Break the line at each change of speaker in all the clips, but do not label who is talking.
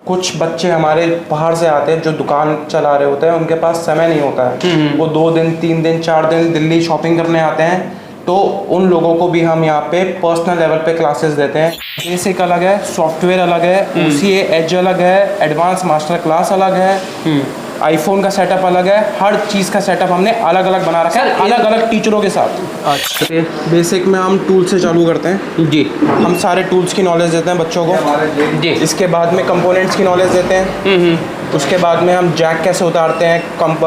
कुछ बच्चे हमारे बाहर से आते हैं जो दुकान चला रहे होते हैं, उनके पास समय नहीं होता है, वो 2 दिन 3 दिन 4 दिन दिल्ली शॉपिंग करने आते हैं, तो उन लोगों को भी हम यहाँ पे पर्सनल लेवल पे क्लासेस देते हैं। बेसिक अलग है, सॉफ्टवेयर अलग है, OCA एज अलग है, एडवांस मास्टर क्लास अलग है, आईफोन का सेटअप अलग है, हर चीज़ का सेटअप हमने अलग अलग बना रखा है, अलग अलग टीचरों के साथ।
अच्छा
बेसिक में हम टूल से चालू करते हैं
जी,
हम सारे टूल्स की नॉलेज देते हैं बच्चों को
जी।
इसके बाद में कंपोनेंट्स की नॉलेज देते हैं, उसके बाद में हम जैक कैसे उतारते हैं,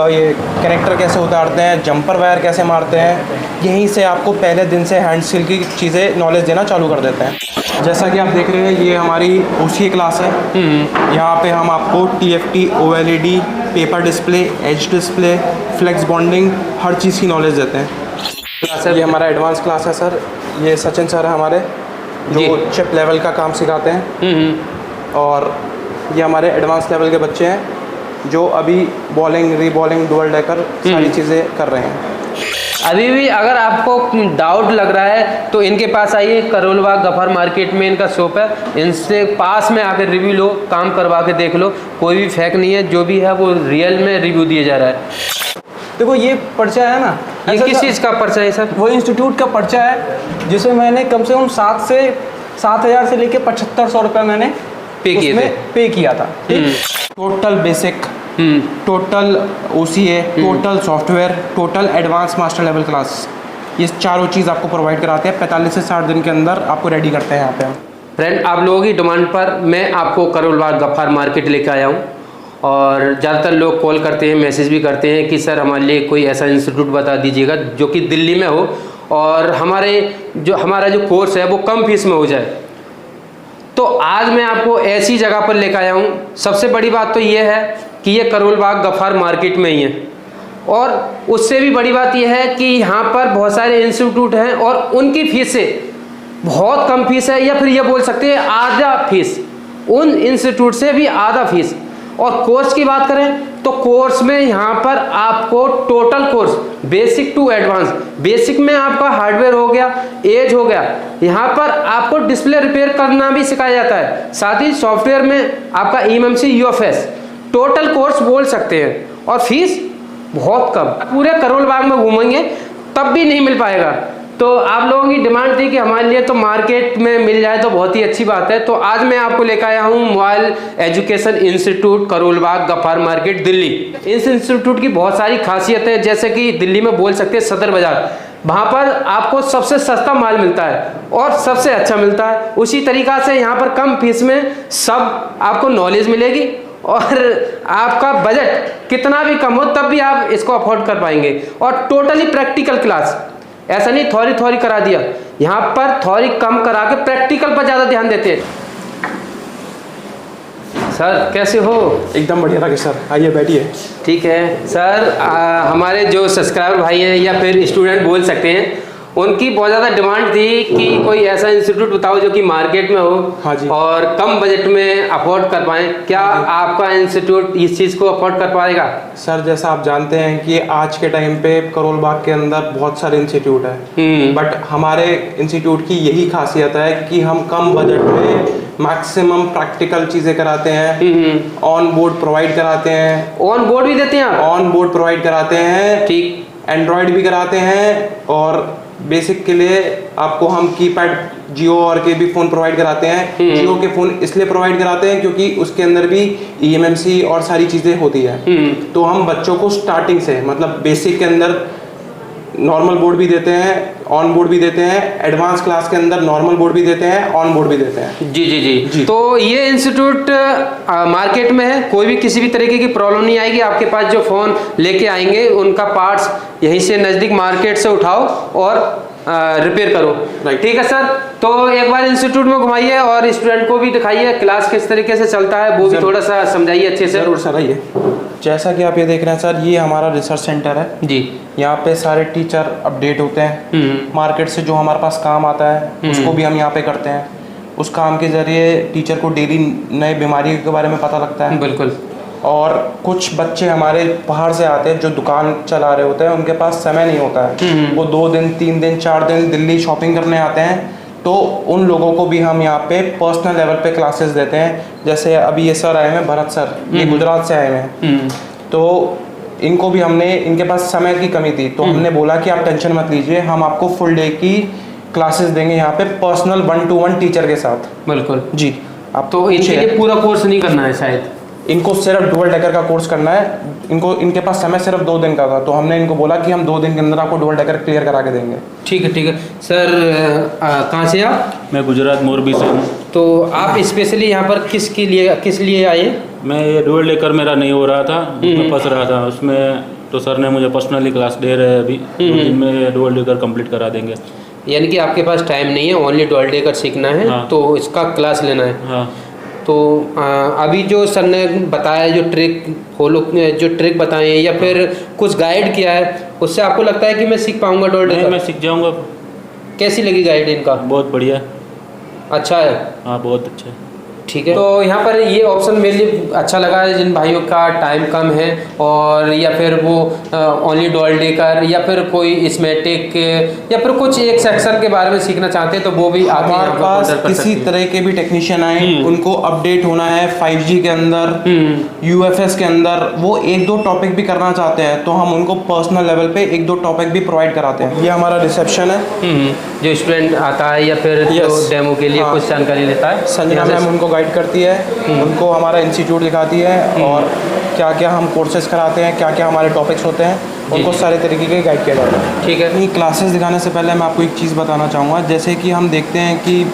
ये कनेक्टर कैसे उतारते हैं, जंपर वायर कैसे मारते हैं। यहीं से आपको पहले दिन से हैंड स्किल की चीज़ें नॉलेज देना चालू कर देते हैं। जैसा कि आप देख रहे हैं, ये हमारी OCA क्लास है। यहाँ पे हम आपको TFT, OLED, paper display, edge display, flex bonding, हर चीज़ की नॉलेज देते हैं। सर ये हमारा एडवांस क्लास है सर। ये सचिन सर है हमारे, जो चिप लेवल का काम सिखाते हैं। और ये हमारे एडवांस लेवल के बच्चे हैं जो अभी बॉलिंग, रीबॉलिंग, डुअल डेकर सारी चीज़ें कर रहे हैं।
अभी भी अगर आपको डाउट लग रहा है तो इनके पास आइए, करोल बाग गफर मार्केट में इनका शॉप है। इनसे पास में आकर रिव्यू लो, काम करवा के देख लो, कोई भी फेक नहीं है, जो भी है वो रियल में रिव्यू दिया जा रहा है।
देखो ये पर्चा है ना,
ये किस चीज़ का पर्चा है सर?
वो इंस्टीट्यूट का पर्चा है जिसमें मैंने कम से कम 7,000 से लेके 7,500 रुपये मैंने पे किया था।
Total basic, total OCA, total software, total advance master level class, ये चारों चीज़ आपको प्रोवाइड कराते हैं। 45 से 60 दिन के अंदर आपको रेडी करते हैं यहाँ पे हम।
फ्रेंड, आप लोगों की डिमांड पर मैं आपको करोल बाग गफ्फार मार्केट लेकर आया हूँ। और ज़्यादातर लोग कॉल करते हैं, मैसेज भी करते हैं कि सर हमारे लिए कोई ऐसा इंस्टीट्यूट बता दीजिएगा जो कि दिल्ली में हो और हमारा जो कोर्स है वो कम फीस में हो जाए। तो आज मैं आपको ऐसी जगह पर लेकर आया हूँ। सबसे बड़ी बात तो ये है कि ये करोल बाग गफ्फार मार्केट में ही है, और उससे भी बड़ी बात यह है कि यहाँ पर बहुत सारे इंस्टीट्यूट हैं और उनकी फीस से बहुत कम फीस है, या फिर ये बोल सकते हैं आधा फीस, उन इंस्टीट्यूट से भी आधा फीस। और कोर्स की बात करें तो कोर्स में यहाँ पर आपको total course basic to advance, basic में आपका हार्डवेयर हो गया, एज हो गया, यहाँ पर आपको डिस्प्ले रिपेयर करना भी सिखाया जाता है। साथ ही सॉफ्टवेयर में आपका EMMC UFS, टोटल कोर्स बोल सकते हैं। और फीस बहुत कम, पूरे करोल बाग में घूमेंगे तब भी नहीं मिल पाएगा। तो आप लोगों की डिमांड थी कि हमारे लिए तो मार्केट में मिल जाए तो बहुत ही अच्छी बात है। तो आज मैं आपको लेकर आया हूँ mobile education institute Karol Bagh Gaffar market Delhi. इस इंस्टीट्यूट की बहुत सारी खासियत है, जैसे कि दिल्ली में बोल सकते हैं सदर बाजार, वहाँ पर आपको सबसे सस्ता माल मिलता है और सबसे अच्छा मिलता है। उसी तरीक़ा से यहाँ पर कम फीस में सब आपको नॉलेज मिलेगी, और आपका बजट कितना भी कम हो तब भी आप इसको अफोर्ड कर पाएंगे। और टोटली प्रैक्टिकल क्लास, ऐसा नहीं थ्योरी करा दिया, यहाँ पर थ्योरी कम करा के प्रैक्टिकल पर ज़्यादा ध्यान देते हैं। सर कैसे हो?
एकदम बढ़िया राकेश सर, आइए बैठिए।
ठीक है सर, हमारे जो सब्सक्राइबर भाई हैं या फिर स्टूडेंट बोल सकते हैं, उनकी बहुत ज़्यादा डिमांड थी कि कोई ऐसा इंस्टीट्यूट बताओ जो कि मार्केट में हो।
हाँ जी।
और कम बजट में अफोर्ड कर पाएँ। क्या आपका इंस्टीट्यूट इस चीज़ को अफोर्ड कर पाएगा?
सर जैसा आप जानते हैं कि आज के टाइम पे करोल बाग के अंदर बहुत सारे इंस्टीट्यूट हैं, बट हमारे इंस्टीट्यूट की यही खासियत है कि हम कम बजट में मैक्सिमम प्रैक्टिकल चीज़ें कराते हैं, ऑन बोर्ड प्रोवाइड कराते हैं।
ऑन बोर्ड भी देते हैं आप?
ऑन बोर्ड प्रोवाइड कराते हैं,
ठीक।
एंड्रॉयड भी कराते हैं, और बेसिक के लिए आपको हम कीपैड जियो और के भी फ़ोन प्रोवाइड कराते हैं। जियो के फ़ोन इसलिए प्रोवाइड कराते हैं क्योंकि उसके अंदर भी EMMC और सारी चीज़ें होती है। तो हम बच्चों को स्टार्टिंग से, मतलब बेसिक के अंदर नॉर्मल बोर्ड भी देते हैं, ऑन बोर्ड भी देते हैं, एडवांस क्लास के अंदर नॉर्मल बोर्ड भी देते हैं, ऑन बोर्ड भी देते हैं।
जी जी जी, जी। तो ये इंस्टीट्यूट मार्केट में है, कोई भी किसी भी तरीके की प्रॉब्लम नहीं आएगी। आपके पास जो फ़ोन लेके आएंगे उनका पार्ट्स यहीं से नज़दीक मार्केट से उठाओ और रिपेयर करो।
राइट,
ठीक है सर। तो एक बार इंस्टीट्यूट में घुमाइए और स्टूडेंट को भी दिखाइए क्लास किस तरीके से चलता है, वो भी थोड़ा सा समझाइए अच्छे से।
ज़रूर सर, आइए। जैसा कि आप ये देख रहे हैं सर, ये हमारा रिसर्च सेंटर है
जी।
यहाँ पे सारे टीचर अपडेट होते हैं। मार्केट से जो हमारे पास काम आता है उसको भी हम यहाँ पे करते हैं। उस काम के ज़रिए टीचर को डेली नए बीमारियों के बारे में पता लगता है।
बिल्कुल।
और कुछ बच्चे हमारे बाहर से आते हैं जो दुकान चला रहे होते हैं, उनके पास समय नहीं होता है, वो 2 दिन 3 दिन 4 दिन दिल्ली शॉपिंग करने आते हैं, तो उन लोगों को भी हम यहाँ पे पर्सनल लेवल पे क्लासेस देते हैं। जैसे अभी ये सर आए हैं, भरत सर, ये गुजरात से आए हुए हैं, तो इनको भी हमने, इनके पास समय की कमी थी, तो हमने बोला कि आप टेंशन मत लीजिए, हम आपको फुल डे की क्लासेस देंगे यहाँ पे पर्सनल 1-to-1 टीचर के साथ।
बिल्कुल
जी। आप
तो इनके लिए पूरा कोर्स नहीं करना है शायद?
इनको सिर्फ डुअल डेकर का कोर्स करना है। इनके पास समय सिर्फ 2 दिन का था, तो हमने इनको बोला कि हम 2 दिन के अंदर आपको डुअल डेकर क्लियर करा के देंगे।
ठीक है सर। कहाँ से आप?
मैं गुजरात मोरबी से हूँ।
तो आप स्पेशली यहाँ पर किस लिए आए?
मैं ये डुअल डेकर मेरा नहीं हो रहा था, मैं फंस रहा था उसमें, तो सर ने मुझे पर्सनली क्लास दे रहे हैं अभी, 2 दिन में डुअल डेकर कंप्लीट करा देंगे।
यानी कि आपके पास टाइम नहीं है, ओनली डुअल डेकर सीखना है।
हाँ।
तो इसका क्लास लेना है।
हाँ।
तो अभी जो सर ने बताया, जो ट्रिक बताए हैं या फिर कुछ गाइड किया है, उससे आपको लगता है कि मैं सीख पाऊंगा डुअल डेकर?
मैं सीख जाऊँगा।
कैसी लगी गाइड इनका?
बहुत बढ़िया।
अच्छा है।
हाँ, बहुत अच्छा है।
ठीक है। तो यहाँ पर ये ऑप्शन मेरे लिए अच्छा लगा है, जिन भाइयों का टाइम कम है और या फिर वो ओनली डुअल डेकर या फिर कोई इसमेटिक या फिर कुछ एक सेक्शन के बारे में सीखना चाहते हैं, तो वो भी आगे
हमारे पास किसी तरह के भी टेक्नीशियन आए, उनको अपडेट होना है 5G के अंदर, UFS के अंदर, वो 1-2 टॉपिक भी करना चाहते हैं, तो हम उनको पर्सनल लेवल पे 1-2 टॉपिक भी प्रोवाइड कराते हैं। ये हमारा रिसेप्शन है।
जो स्टूडेंट आता है या फिर जो डेमो के लिए कुछ जानकारी लेता है,
संजना मैम उनको गाइड करती है, उनको हमारा इंस्टीट्यूट दिखाती है और क्या क्या हम कोर्सेज कराते हैं, क्या क्या हमारे टॉपिक्स होते हैं, उनको सारे तरीके के गाइड किया जाता है।
ठीक है।
ये क्लासेस दिखाने से पहले मैं आपको एक चीज़ बताना चाहूँगा। जैसे कि हम देखते हैं कि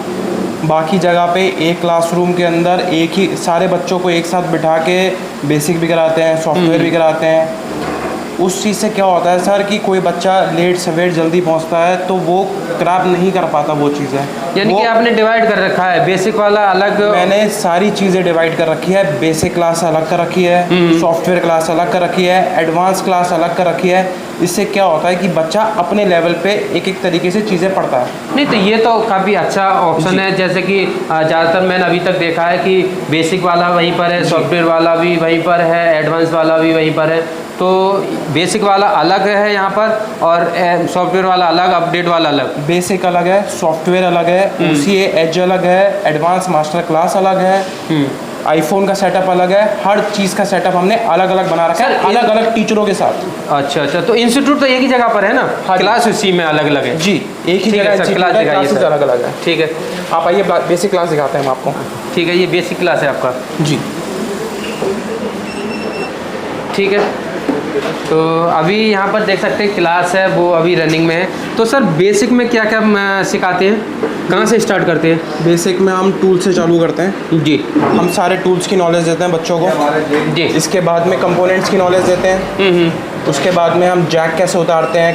बाकी जगह पे एक क्लासरूम के अंदर एक ही सारे बच्चों को एक साथ बिठा के बेसिक भी कराते हैं, सॉफ्टवेयर भी कराते हैं। उस चीज़ से क्या होता है सर कि कोई बच्चा लेट सवेर जल्दी पहुंचता है तो वो क्रैप नहीं कर पाता वो चीज़ें।
यानी कि आपने डिवाइड कर रखा है, बेसिक वाला अलग?
मैंने सारी चीज़ें डिवाइड कर रखी है। बेसिक क्लास अलग कर रखी है, सॉफ्टवेयर क्लास अलग कर रखी है, एडवांस क्लास अलग कर रखी है। इससे क्या होता है कि बच्चा अपने लेवल पे एक एक तरीके से चीज़ें पढ़ता है।
नहीं, तो ये तो काफ़ी अच्छा ऑप्शन है। जैसे कि ज़्यादातर मैंने अभी तक देखा है कि बेसिक वाला वहीं पर है, सॉफ्टवेयर वाला भी वहीं पर है, एडवांस वाला भी वहीं पर है। तो बेसिक वाला अलग है यहाँ पर और सॉफ्टवेयर वाला अलग, अपडेट वाला अलग।
बेसिक अलग है, सॉफ्टवेयर अलग है, OCA एज अलग है, एडवांस मास्टर क्लास अलग है, आईफोन का सेटअप अलग है। हर चीज़ का सेटअप हमने अलग अलग बना रखा है, अलग अलग टीचरों के साथ।
अच्छा। तो इंस्टीट्यूट तो एक ही जगह पर है ना?
हाँ,
क्लास उसी में अलग अलग है?
जी, एक ही जगह क्लासेस अलग अलग है।
ठीक है।
आप आइए, बेसिक क्लास दिखाते हैं हम आपको।
ठीक है, ये बेसिक क्लास है आपका?
जी।
ठीक है। तो अभी यहाँ पर देख सकते हैं क्लास है वो अभी रनिंग में है। तो सर बेसिक में क्या क्या सिखाते हैं, कहाँ से स्टार्ट करते हैं?
बेसिक में हम टूल से चालू करते हैं
जी।
हम सारे टूल्स की नॉलेज देते हैं बच्चों को
जी।
इसके बाद में कंपोनेंट्स की नॉलेज देते हैं। उसके बाद में हम जैक कैसे उतारते हैं,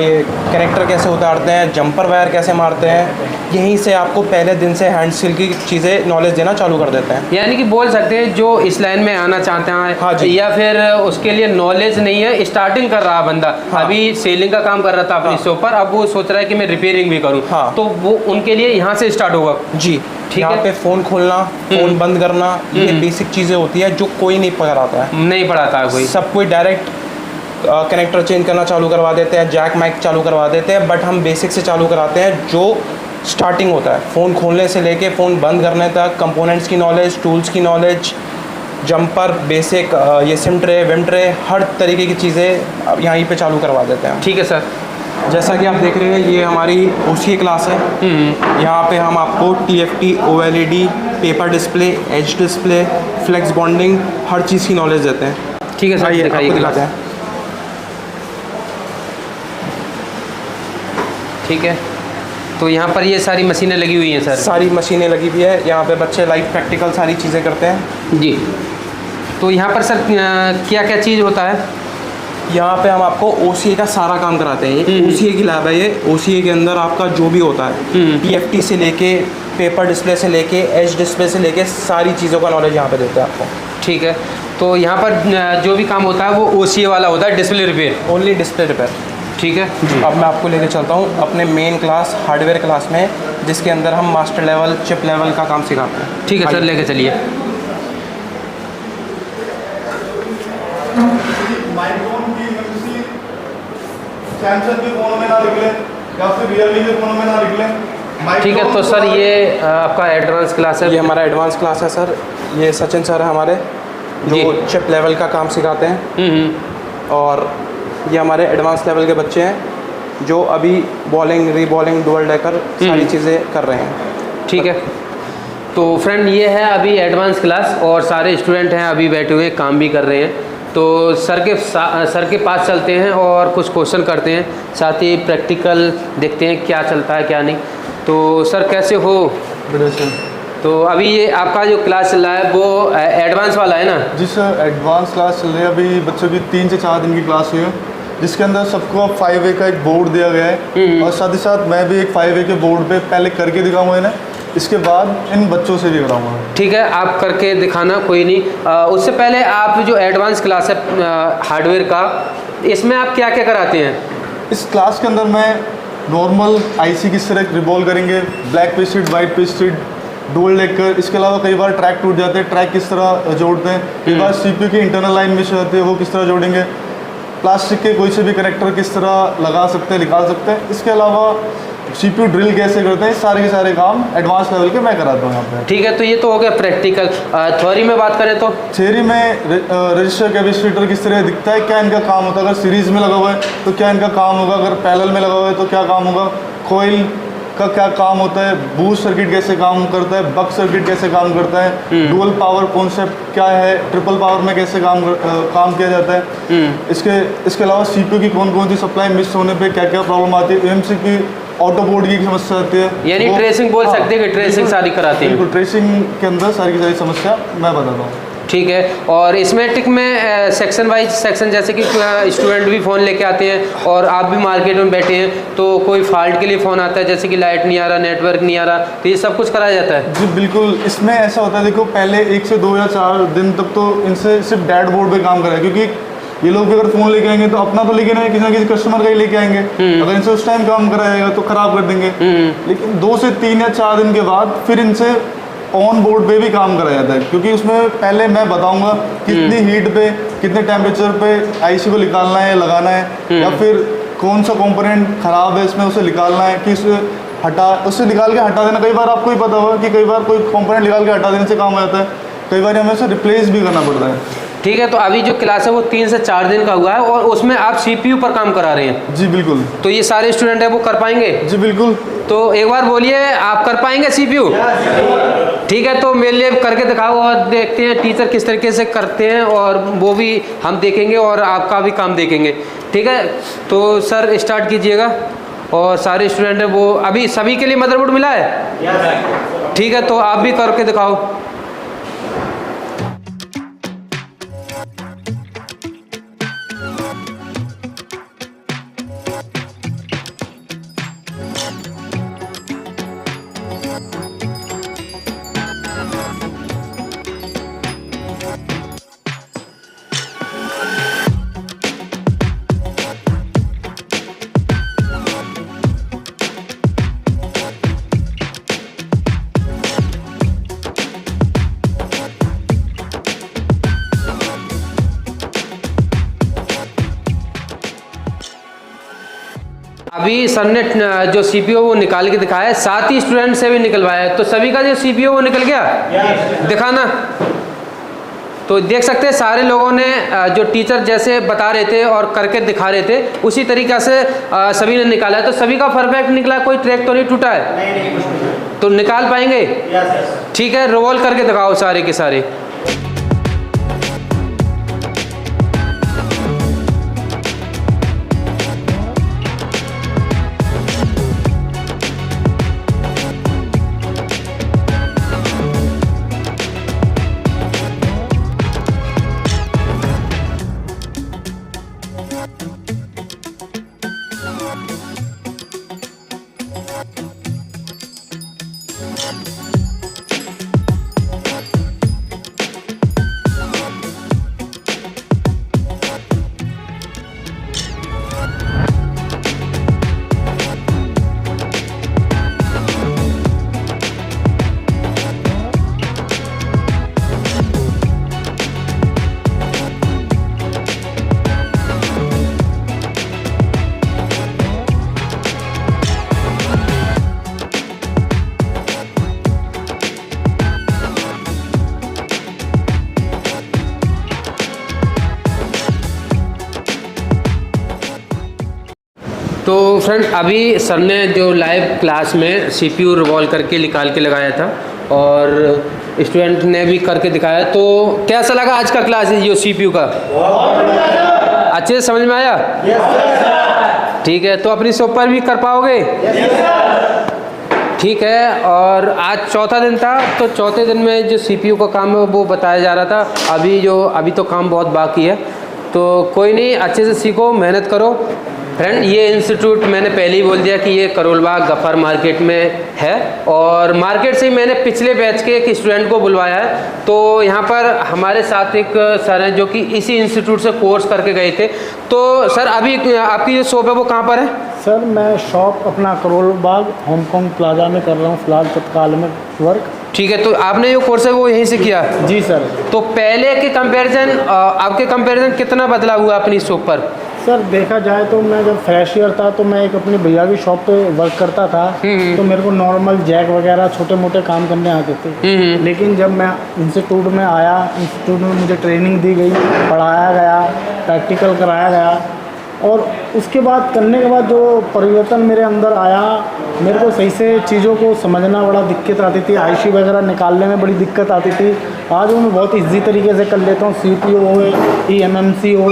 ये कनेक्टर कैसे उतारते हैं, जंपर वायर कैसे मारते हैं। यहीं से आपको पहले दिन से हैंड स्किल की चीज़ें नॉलेज देना चालू कर देते हैं।
यानी कि बोल सकते हैं जो इस लाइन में आना चाहते हैं,
हाँ जी,
या फिर उसके लिए नॉलेज नहीं है, स्टार्टिंग कर रहा बंदा,
हाँ,
अभी सेलिंग का काम कर रहा था अपनी शॉप पर, अब वो सोच रहा है कि मैं रिपेयरिंग भी करूँ,
हाँ,
तो वो उनके लिए यहाँ से स्टार्ट होगा।
जी।
ठीक
यहाँ
है।
पे फ़ोन खोलना, फ़ोन बंद करना, ये बेसिक चीज़ें होती है जो कोई नहीं पकड़ाता है,
नहीं पढ़ाता है कोई।
सब कोई डायरेक्ट कनेक्टर चेंज करना चालू करवा देते हैं, जैक माइक चालू करवा देते हैं। बट हम बेसिक से चालू कराते हैं, जो स्टार्टिंग होता है फ़ोन खोलने से लेके फ़ोन बंद करने तक, कंपोनेंट्स की नॉलेज, टूल्स की नॉलेज, जंपर, बेसिक, ये सिम ट्रे, विम ट्रे, हर तरीके की चीज़ें यहीं पे चालू करवा देते हैं।
ठीक है सर।
जैसा कि आप देख रहे हैं, ये हमारी OCA क्लास है। यहाँ पे हम आपको TFT, OLED, paper display, edge display, flex bonding, हर चीज़ की नॉलेज देते हैं।
ठीक है सर, दिखाइए
दिखाते हैं।
ठीक है। तो यहाँ पर ये सारी मशीनें लगी हुई हैं सर? सारी
मशीनें लगी हुई है। यहाँ पे बच्चे लाइव प्रैक्टिकल सारी चीज़ें करते हैं।
जी। तो यहाँ पर सर क्या क्या चीज़ होता है?
यहाँ पे हम आपको OCA का सारा काम कराते हैं। ये OCA की लैब है। ये OCA के अंदर आपका जो भी होता है, TFT से लेके पेपर डिस्प्ले से लेके एज डिस्प्ले से लेके सारी चीज़ों का नॉलेज यहाँ पे देते हैं आपको।
ठीक है। तो यहाँ पर जो भी काम होता है वो OCA वाला होता है, display repair?
Only display repair.
ठीक है जी।
अब मैं आपको लेके चलता हूँ अपने मेन क्लास हार्डवेयर क्लास में, जिसके अंदर हम मास्टर लेवल, चिप लेवल का काम सिखाते हैं।
ठीक है सर, लेके चलिए।
सैमसंग के फ़ोन में ना निकले या फिर रियलमी के फ़ोन में ना निकले,
ठीक है, तो सर ये आपका एडवांस क्लास है।
ये हमारा एडवांस क्लास है सर। ये सचिन सर है हमारे, जो चिप लेवल का काम सिखाते हैं। और ये हमारे एडवांस लेवल के बच्चे हैं जो अभी बॉलिंग, रीबॉलिंग, डुअल डेकर सारी चीज़ें कर रहे हैं।
ठीक है, तो फ्रेंड ये है अभी एडवांस क्लास और सारे स्टूडेंट हैं अभी बैठे हुए काम भी कर रहे हैं। तो सर के पास चलते हैं और कुछ क्वेश्चन करते हैं, साथ ही प्रैक्टिकल देखते हैं क्या चलता है क्या नहीं। तो सर कैसे हो? तो अभी ये आपका जो क्लास चल रहा है वो एडवांस वाला है ना?
जी सर, एडवांस क्लास चल रही है। अभी बच्चों की 3 से 4 दिन की क्लास हुई है, जिसके अंदर सबको 5A का एक बोर्ड दिया गया है और साथ ही साथ मैं भी एक 5A के बोर्ड पे पहले करके दिखाऊंगा इन्हें, इसके बाद इन बच्चों से भी कराऊंगा।
ठीक है, आप करके दिखाना, कोई नहीं। उससे पहले आप जो एडवांस क्लास है हार्डवेयर का, इसमें आप क्या क्या कराते हैं?
इस क्लास के अंदर मैं नॉर्मल आईसी किस तरह रिवॉल्व करेंगे, black pasted, white pasted, dual decker, इसके अलावा कई बार ट्रैक टूट जाते हैं, ट्रैक किस तरह जोड़ते हैं, कई बार सीपीयू की इंटरनल लाइन मिस होती है, वो किस तरह जोड़ेंगे, प्लास्टिक के कोई से भी कनेक्टर किस तरह लगा सकते हैं, निकाल सकते हैं, इसके अलावा सीपीयू ड्रिल कैसे करते हैं, सारे के सारे काम एडवांस लेवल के मैं कराता हूँ यहाँ पे।
ठीक है, तो ये तो हो गया प्रैक्टिकल। थ्योरी में बात करें तो
थ्योरी में रजिस्टर कैपेसिटर किस तरह दिखता है, क्या इनका काम होता है, अगर सीरीज में लगा हुआ है तो क्या इनका काम होगा, अगर पैरेलल में लगा हुआ है तो क्या काम होगा, कॉइल का क्या काम होता है, बूस्ट सर्किट कैसे काम करता है, बक सर्किट कैसे काम करता है, डुअल पावर कॉन्सेप्ट क्या है, ट्रिपल पावर में कैसे काम किया जाता है, इसके अलावा सीपीयू की कौन कौन सी सप्लाई मिस होने पे क्या क्या प्रॉब्लम आती है, एएमसी की ऑटो बोर्ड की समस्या आती है,
यानी ट्रेसिंग बोल सकते हैं कि ट्रेसिंग सारी कराती है।
बिल्कुल, ट्रेसिंग के अंदर सारी की सारी समस्या मैं बताता हूँ।
ठीक है, और इसमें टिक में सेक्शन वाइज सेक्शन, जैसे कि स्टूडेंट भी फ़ोन लेके आते हैं और आप भी मार्केट में बैठे हैं, तो कोई फॉल्ट के लिए फ़ोन आता है, जैसे कि लाइट नहीं आ रहा, नेटवर्क नहीं आ रहा, तो ये सब कुछ कराया जाता है?
जी बिल्कुल, इसमें ऐसा होता है, देखो पहले 1 से 2 या 4 दिन तक तो इनसे सिर्फ डैशबोर्ड पे काम कराए, क्योंकि ये लोग भी अगर फ़ोन लेके आएंगे तो अपना तो लेके नहीं, किसी ना किसी कस्टमर का ही लेके आएंगे। अगर इनसे उस टाइम काम कराएगा तो ख़राब कर देंगे। लेकिन 2 से 3 या 4 दिन के बाद फिर इनसे ऑन बोर्ड पे भी काम कराया जाता है, क्योंकि उसमें पहले मैं बताऊंगा कितनी हीट पे, कितने टेम्परेचर पे आईसी को निकालना है, लगाना है, या फिर कौन सा कंपोनेंट ख़राब है इसमें उसे निकालना है, कि उससे निकाल के हटा देना। कई बार आपको ही पता होगा कि कई बार कोई कंपोनेंट निकाल के हटा देने से काम हो जाता है, कई बार हमें उसे रिप्लेस भी करना पड़ता है।
ठीक है, तो अभी जो क्लास है वो 3 से 4 दिन का हुआ है और उसमें आप सीपीयू पर काम करा रहे हैं?
जी बिल्कुल।
तो ये सारे स्टूडेंट है वो कर पाएंगे?
जी बिल्कुल।
तो एक बार बोलिए, आप कर पाएंगे सीपीयू? ठीक है, तो मेरे लिए करके दिखाओ और देखते हैं टीचर किस तरीके से करते हैं, और वो भी हम देखेंगे और आपका भी काम देखेंगे। ठीक है, तो सर स्टार्ट कीजिएगा। और सारे स्टूडेंट है वो अभी सभी के लिए मदरबोर्ड मिला है? ठीक है, तो आप भी करके दिखाओ। अभी सर ने जो सीपीयू वो निकाल के दिखाया है, साथ ही स्टूडेंट से भी निकलवाया है, तो सभी का जो सीपीयू वो निकल गया? दिखाना। तो देख सकते हैं सारे लोगों ने जो टीचर जैसे बता रहे थे और करके दिखा रहे थे उसी तरीक़ा से सभी ने निकाला है। तो सभी का परफेक्ट निकला, कोई ट्रैक तो नहीं टूटा है? नहीं। तो निकाल पाएंगे? ठीक है, रोल करके दिखाओ सारे के सारे। तो फ्रेंड अभी सर ने जो लाइव क्लास में CPU रिवॉल्व करके निकाल के लगाया था और स्टूडेंट ने भी करके दिखाया, तो कैसा लगा आज का क्लास जो CPU का? अच्छे से समझ में आया? ठीक है, तो अपनी शॉप पर भी कर पाओगे? ठीक है। और आज चौथा दिन था, तो चौथे दिन में जो CPU का काम है वो बताया जा रहा था। अभी तो काम बहुत बाकी है, तो कोई नहीं, अच्छे से सीखो, मेहनत करो। फ्रेंड ये इंस्टीट्यूट मैंने पहले ही बोल दिया कि ये करोल बाग गफ्फार मार्केट में है, और मार्केट से ही मैंने पिछले बैच के एक स्टूडेंट को बुलवाया है। तो यहाँ पर हमारे साथ एक सर हैं जो कि इसी इंस्टीट्यूट से कोर्स करके गए थे। तो सर अभी आपकी जो शॉप है वो कहाँ पर है?
सर मैं शॉप अपना करोल बाग हांगकांग प्लाजा में कर रहा हूँ फ़िलहाल तत्काल में वर्क।
ठीक है, तो आपने जो कोर्स है वो यहीं से किया?
जी सर।
तो पहले के कंपैरिजन आपके कंपैरिजन कितना बदलाव हुआ अपनी शॉप पर?
सर देखा जाए तो मैं जब फ्रेश ईयर था तो मैं एक अपनी भैया की शॉप पे वर्क करता था, तो मेरे को नॉर्मल जैक वगैरह छोटे मोटे काम करने आते थे। लेकिन जब मैं इंस्टीट्यूट में आया, इंस्टीट्यूट में मुझे ट्रेनिंग दी गई, पढ़ाया गया, प्रैक्टिकल कराया गया, और उसके बाद करने के बाद जो परिवर्तन मेरे अंदर आया, मेरे को सही से चीज़ों को समझना बड़ा दिक्कत आती थी, आईसी वगैरह निकालने में बड़ी दिक्कत आती थी। आज वो मैं बहुत इजी तरीके से कर लेता हूँ। CPU हो, EMMC हो,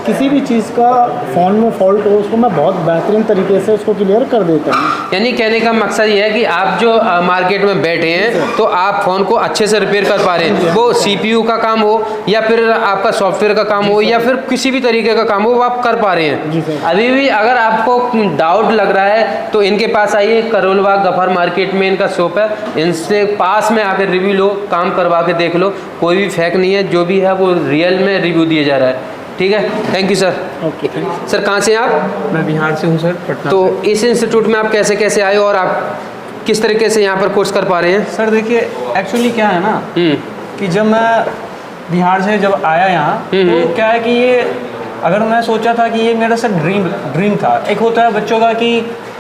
किसी भी चीज़ का फ़ोन में फॉल्ट हो उसको मैं बहुत बेहतरीन तरीके से उसको क्लियर कर देता हूँ।
यानी कहने का मकसद ये है कि आप जो मार्केट में बैठे हैं तो आप फ़ोन को अच्छे से रिपेयर कर पा रहे हैं, वो CPU का काम हो या फिर आपका सॉफ्टवेयर का काम हो या फिर किसी भी तरीके का काम हो, वो आप कर पा रहे हैं। अभी भी अगर आपको डाउट लग रहा है तो इनके पास आइए, करोल बाग गफ्फार मार्केट में इनका शॉप है, इनसे पास में आकर रिव्यू लो, काम करवा के देख लो, कोई भी फेक नहीं है, जो भी है वो रियल में रिव्यू दिया जा रहा है। ठीक है, thank you sir.
Okay.
Sir कहाँ से हैं आप?
मैं बिहार से हूँ सर, पटना।
तो इस इंस्टीट्यूट में आप कैसे कैसे आए और आप किस तरीके से यहाँ पर कोर्स कर पा रहे हैं?
सर देखिए एक्चुअली क्या है ना कि जब मैं बिहार से जब आया यहाँ, तो क्या है कि ये अगर मैं सोचा था कि ये मेरा सर ड्रीम था। एक होता है बच्चों का कि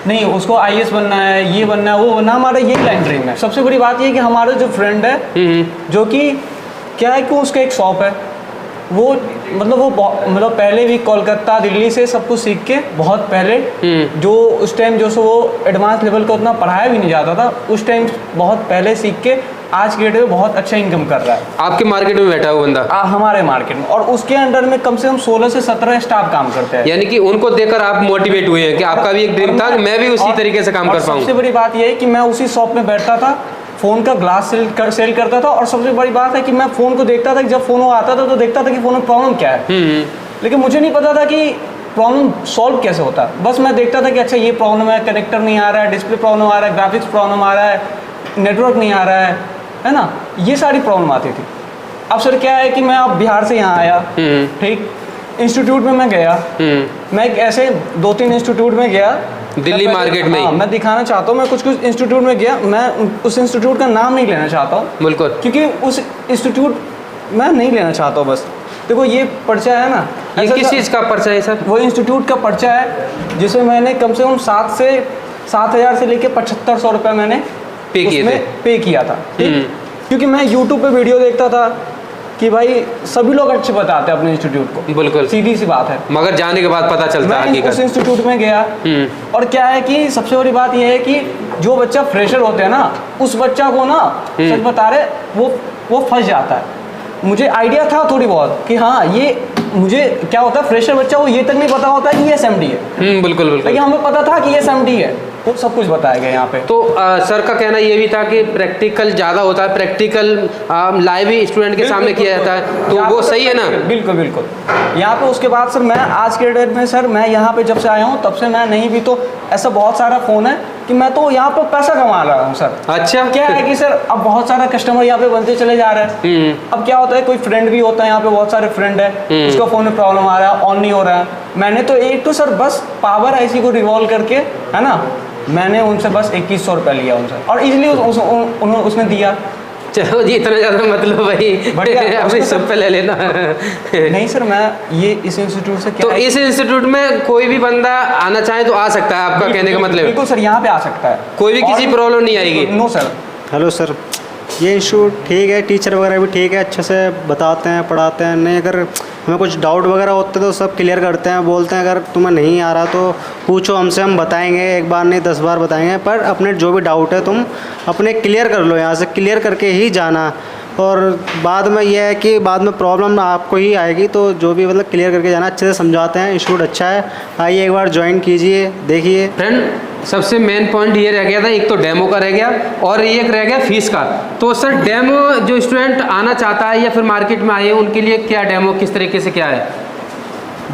नहीं उसको IAS बनना है, ये बनना है, वो बनना, हमारा यही लाइन ड्रीम है। सबसे बड़ी बात ये कि हमारा जो फ्रेंड है जो कि क्या है कि उसका एक शॉप है, वो मतलब पहले भी कोलकाता दिल्ली से सब कुछ सीख के बहुत पहले जो उस टाइम जो सो वो एडवांस लेवल का उतना पढ़ाया भी नहीं जाता था, उस टाइम बहुत पहले सीख के आज के डेट में बहुत अच्छा इनकम कर रहा है।
आपके मार्केट में बैठा है वो बंदा?
हमारे मार्केट में, और उसके अंडर में कम से कम 16 से 17 स्टाफ काम करते हैं।
यानी कि उनको देखकर आप मोटिवेट हुए हैं कि आपका भी एक ड्रीम था कि मैं भी उसी तरीके से काम कर पाऊँ।
सबसे बड़ी बात यह है कि मैं उसी शॉप में बैठता था, फ़ोन का ग्लास सेल करता था, और सबसे बड़ी बात है कि मैं फ़ोन को देखता था कि जब फ़ोन वो आता था तो देखता था कि फ़ोन में प्रॉब्लम क्या है, लेकिन मुझे नहीं पता था कि प्रॉब्लम सॉल्व कैसे होता है। बस मैं देखता था कि अच्छा ये प्रॉब्लम है, कनेक्टर नहीं आ रहा है, डिस्प्ले प्रॉब्लम आ रहा है, ग्राफिक्स प्रॉब्लम आ रहा है, नेटवर्क नहीं आ रहा है ना, ये सारी प्रॉब्लम आती थी। अब सर क्या है कि मैं अब बिहार से यहाँ आया, ठीक, इंस्टीट्यूट में मैं गया, मैं ऐसे 2-3 इंस्टीट्यूट में गया
दिल्ली मार्केट में।
मैं दिखाना चाहता हूँ, मैं कुछ इंस्टीट्यूट में गया, मैं उस इंस्टीट्यूट का नाम नहीं लेना चाहता हूँ
बिल्कुल,
क्योंकि उस इंस्टीट्यूट मैं नहीं लेना चाहता हूँ। बस देखो ये पर्चा है ना,
ये किस चीज़ का पर्चा है सर?
वो इंस्टीट्यूट का पर्चा है जिसमें मैंने कम से कम 7,000 से लेके 7,500 रुपये मैंने पे किया था, ठीक? क्योंकि मैं यूट्यूब पे वीडियो देखता था कि भाई सभी लोग अच्छे बताते हैं अपने इंस्टीट्यूट को,
बिल्कुल
सीधी सी बात है,
मगर जाने के बाद पता चलता है
मैं उस इंस्टीट्यूट में गया। और क्या है कि सबसे बड़ी बात यह है कि जो बच्चा फ्रेशर होते हैं ना, उस बच्चा को ना सच बता रहे वो फंस जाता है। मुझे आइडिया था थोड़ी बहुत कि हाँ ये मुझे क्या होता है, फ्रेशर बच्चा वो ये तक नहीं पता होता है कि ये SMD है,
बिल्कुल बिल्कुल,
लेकिन हमें पता था कि ये SMD है, वो सब कुछ बताया गया यहाँ पे।
तो सर का कहना ये भी था कि प्रैक्टिकल ज़्यादा होता है, प्रैक्टिकल लाइव ही स्टूडेंट के सामने किया जाता है, तो वो सही है ना?
बिल्कुल बिल्कुल। यहाँ पे उसके बाद सर मैं आज के डेट में सर मैं यहाँ पे जब से आया हूँ तब से मैं नहीं भी तो ऐसा बहुत सारा फ़ोन है कि मैं तो यहाँ पे पैसा कमा रहा हूँ सर।
अच्छा,
क्या है कि सर अब बहुत सारा कस्टमर यहाँ पे बनते चले जा रहे हैं। अब क्या होता है, कोई फ्रेंड भी होता है यहाँ पे, बहुत सारे फ्रेंड है, उसका फ़ोन में प्रॉब्लम आ रहा है, ऑन नहीं हो रहा है, मैंने तो एक तो सर बस पावर IC को रिवॉल्व करके, है ना, मैंने उनसे बस 2100 रुपये लिया उनसे, और इजीली उसने दिया।
चलो जी, इतना ज़्यादा मतलब भाई अपनी सब पे ले लेना।
नहीं सर, मैं ये इस इंस्टीट्यूट से
तो इस इंस्टीट्यूट में कोई भी बंदा आना चाहे तो आ सकता है, आपका कहने का मतलब?
बिल्कुल सर, यहाँ पे आ सकता है,
कोई भी किसी प्रॉब्लम नहीं आएगी?
No sir.
हेलो सर,
ये इंस्टीट्यूट ठीक है, टीचर वगैरह भी ठीक है, अच्छे से बताते हैं पढ़ाते हैं। नहीं अगर हमें कुछ डाउट वगैरह होते तो सब क्लियर करते हैं, बोलते हैं अगर तुम्हें नहीं आ रहा तो पूछो हमसे, हम बताएंगे, एक बार नहीं 10 बार बताएंगे, पर अपने जो भी डाउट है तुम अपने क्लियर कर लो, यहाँ से क्लियर करके ही जाना। और बाद में यह है कि बाद में प्रॉब्लम आपको ही आएगी, तो जो भी मतलब क्लियर करके जाना, अच्छे से समझाते हैं, इंस्टीट्यूट अच्छा है, आइए एक बार ज्वाइन कीजिए, देखिए।
फ्रेंड सबसे मेन पॉइंट ये रह गया था, एक तो डेमो का रह गया और एक रह गया फीस का। तो सर डेमो जो स्टूडेंट आना चाहता है या फिर मार्केट में आए उनके लिए क्या डेमो, किस तरीके से क्या है?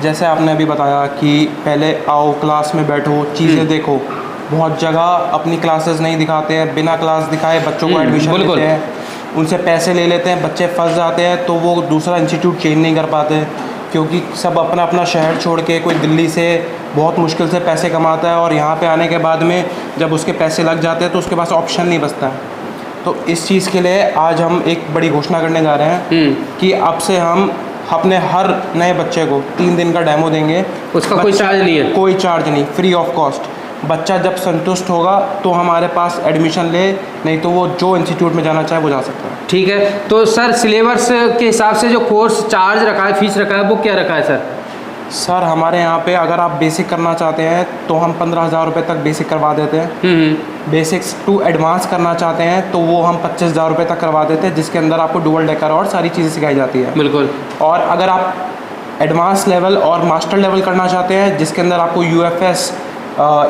जैसे आपने अभी बताया कि पहले आओ क्लास में बैठो, चीज़ें देखो। बहुत जगह अपनी क्लासेस नहीं दिखाते हैं, बिना क्लास दिखाए बच्चों को एडमिशन
बिल्कुल।
देते हैं, उनसे पैसे ले लेते हैं, बच्चे फंस जाते हैं, तो वो दूसरा इंस्टीट्यूट चेंज नहीं कर पाते, क्योंकि सब अपना अपना शहर छोड़ के, कोई दिल्ली से बहुत मुश्किल से पैसे कमाता है और यहाँ पे आने के बाद में जब उसके पैसे लग जाते हैं तो उसके पास ऑप्शन नहीं बचता है। तो इस चीज़ के लिए आज हम एक बड़ी घोषणा करने जा रहे हैं कि अब से हम अपने हर नए बच्चे को 3 दिन का डेमो देंगे।
उसका कोई चार्ज नहीं है?
कोई चार्ज नहीं, फ्री ऑफ कॉस्ट। बच्चा जब संतुष्ट होगा तो हमारे पास एडमिशन ले, नहीं तो वो जो इंस्टीट्यूट में जाना चाहे वो जा सकता है।
ठीक है, तो सर सिलेबस के हिसाब से जो कोर्स चार्ज रखा है, फीस रखा है, वो क्या रखा है सर?
सर हमारे यहाँ पे अगर आप बेसिक करना चाहते हैं तो हम 15,000 रुपये तक बेसिक करवा देते हैं। बेसिक्स टू एडवांस करना चाहते हैं तो वो हम 25,000 रुपये तक करवा देते हैं, जिसके अंदर आपको डुअल डेकर और सारी चीज़ें सिखाई जाती है।
बिल्कुल।
और अगर आप एडवांस लेवल और मास्टर लेवल करना चाहते हैं, जिसके अंदर आपको UFS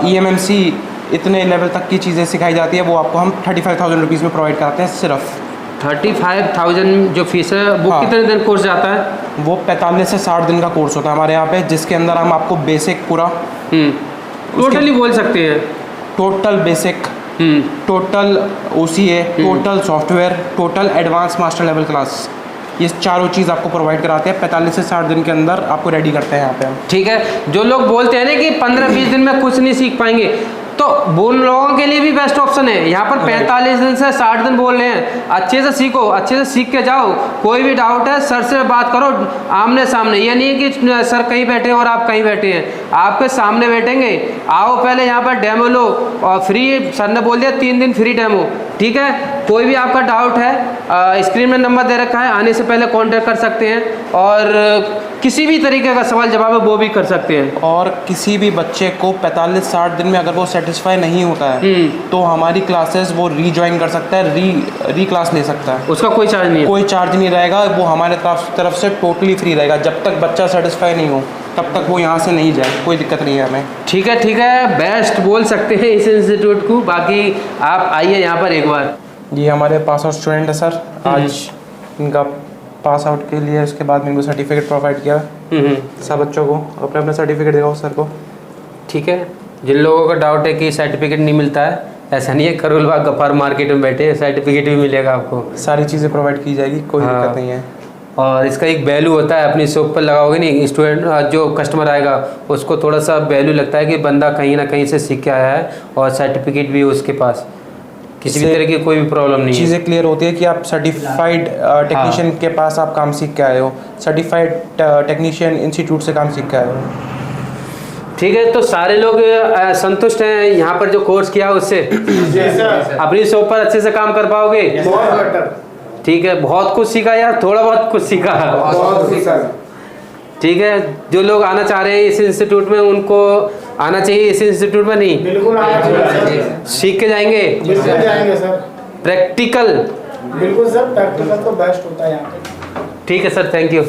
EMMC इतने लेवल तक की चीज़ें सिखाई जाती है, वो आपको हम 35,000 रुपीज़ में प्रोवाइड कराते हैं सिर्फ।
35,000 जो फीस है वो
हाँ।
कितने दिन कोर्स जाता है?
वो 45 से 60 दिन का कोर्स होता है हमारे यहाँ पे, जिसके अंदर हम आपको बेसिक पूरा
टोटली बोल सकते हैं।
Total basic, total OCA, total software, total advance master level class, ये चारों चीज़ आपको प्रोवाइड कराते हैं। 45 से 60 दिन के अंदर आपको रेडी करते हैं यहाँ पे हम।
ठीक है, जो लोग बोलते हैं ना कि 15-20 दिन में कुछ नहीं सीख पाएंगे, तो वो लोगों के लिए भी बेस्ट ऑप्शन है। यहाँ पर 45 दिन से 60 दिन बोल रहे हैं, अच्छे से सीखो, अच्छे से सीख के जाओ। कोई भी डाउट है सर से बात करो आमने सामने, ये नहीं है कि सर कहीं बैठे हैं और आप कहीं बैठे हैं, आपके सामने बैठेंगे। आओ पहले यहाँ पर डेमो लो, और फ्री, सर ने बोल दिया 3 दिन फ्री डेमो। ठीक है, कोई भी आपका डाउट है स्क्रीन में नंबर दे रखा है, आने से पहले कांटेक्ट कर सकते हैं और किसी भी तरीके का सवाल जवाब है वो भी कर सकते हैं।
और किसी भी बच्चे को 45-60 दिन में अगर वो सेटिस्फाई नहीं होता है तो हमारी क्लासेस वो रीज्वाइन कर सकता है, री क्लास ले सकता है।
उसका कोई चार्ज नहीं है?
कोई चार्ज नहीं रहेगा, वो हमारे तरफ से टोटली फ्री रहेगा। जब तक बच्चा सेटिस्फाई नहीं हो तब तक वो यहाँ से नहीं जाए, कोई दिक्कत नहीं है हमें।
ठीक है, बेस्ट बोल सकते हैं इस इंस्टीट्यूट को। बाकी आप आइए यहाँ पर एक बार।
ये हमारे पास आउट स्टूडेंट है सर, आज इनका पास आउट के लिए उसके बाद में इनको सर्टिफिकेट प्रोवाइड किया सब बच्चों को। अपने अपना सर्टिफिकेट दिखाओ सर को।
ठीक है, जिन लोगों का डाउट है कि सर्टिफिकेट नहीं मिलता है, ऐसा नहीं है, करोल बाग गफ्फार मार्केट में बैठे सर्टिफिकेट भी मिलेगा आपको,
सारी चीज़ें प्रोवाइड की जाएगी, कोई दिक्कत नहीं है।
और इसका एक वैल्यू होता है, अपनी शॉप पर लगाओगे नहीं, स्टूडेंट जो कस्टमर आएगा उसको थोड़ा सा वैल्यू लगता है कि बंदा कहीं ना कहीं से सीख के आया है और सर्टिफिकेट भी है उसके पास, किसी भी तरह की कोई भी प्रॉब्लम नहीं है।
चीज़ें क्लियर होती है कि आप सर्टिफाइड टेक्नीशियन के पास आप काम सीख के आए हो, सर्टिफाइड टेक्नीशियन इंस्टीट्यूट से काम सीख के आए हो।
ठीक है, तो सारे लोग संतुष्ट हैं यहाँ पर जो कोर्स किया उससे? अपनी शॉप पर अच्छे से काम कर पाओगे? ठीक है, बहुत कुछ सीखा यार, थोड़ा बहुत कुछ सीखा। ठीक है, जो लोग आना चाह रहे हैं इस इंस्टीट्यूट में उनको आना चाहिए, इस इंस्टीट्यूट में नहीं?
बिल्कुल आना चाहिए।
सीख के जाएंगे?
बिल्कुल जाएंगे सर।
प्रैक्टिकल?
बिल्कुल सर, प्रैक्टिकल तो बेस्ट होता है यहाँ पे।
ठीक है सर, थैंक यू।